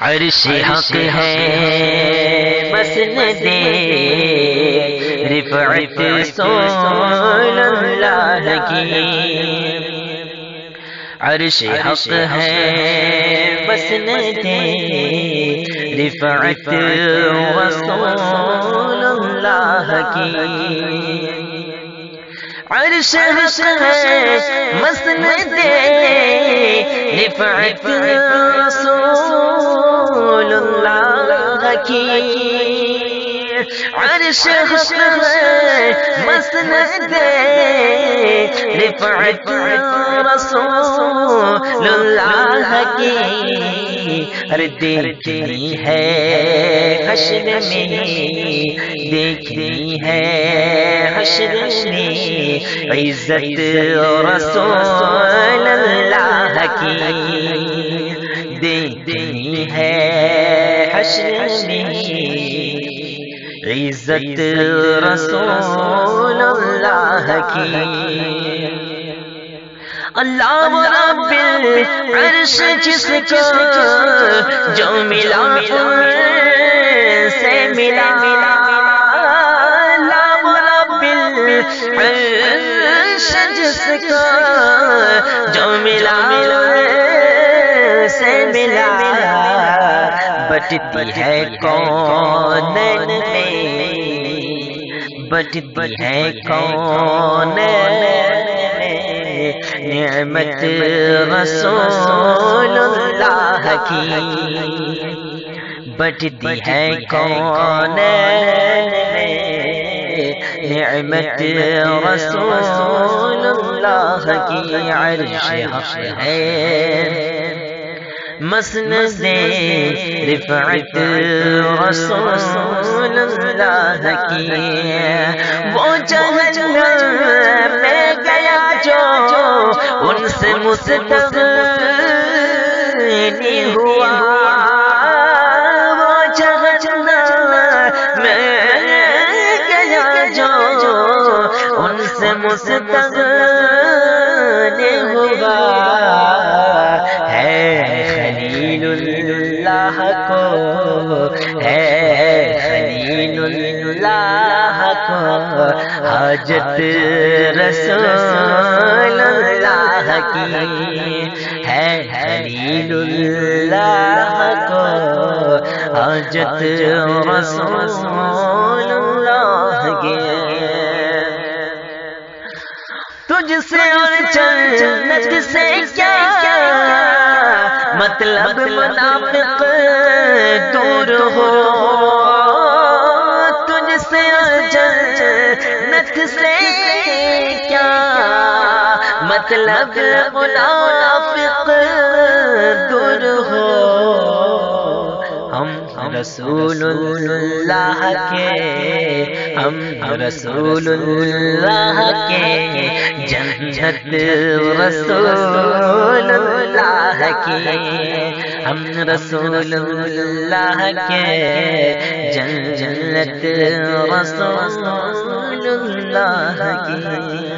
عرش حق ہے مسند رفعت رسول اللہ کی، عرش حق ہے مسند رفعت رسول اللہ کی، عرش حق ہے مسند رفعت رسول اللہ کی، عرش حق ہے مسند رفعت رسول اللہ کی، ارے دیکھنی ہے حشر میں، دیکھنی ہے حشر میں عزت رسول اللہ کی، دیکھنی ہے حشر میں عزت رسول اللہ کی۔ اللہ رب العرش جس کو جو ملا سے ملا، اللہ رب العرش جس کو جو ملا سے ملا، بٹتی ہے کونین میں، بٹتی ہے کونین میں نعمت رسول اللہ کی، بٹتی ہے کونین میں نعمت رسول اللہ کی، عرش حق ہے مسند رفعت رسول اللہ کی، وہ جہنم میں گیا جو ان سے مستغنی ہوا، وہ جہنم میں گیا جو ان سے مستغنی ہوا، خلیل اللہ کو ہے خلیل اللہ کو حاجت رسول اللہ کی، ہے خلیل اللہ کو حاجت رسول اللہ کی، تجھ سے اور جنت سے کیا مطلب منافق دور ہو، تجھ سے جنت سے کیا مطلب منافق دور ہو، ہم رسول اللہ کے، ہم رسول اللہ کے جنت رسول اللہ کی، ہم رسول اللہ کے جنت رسول اللہ کی۔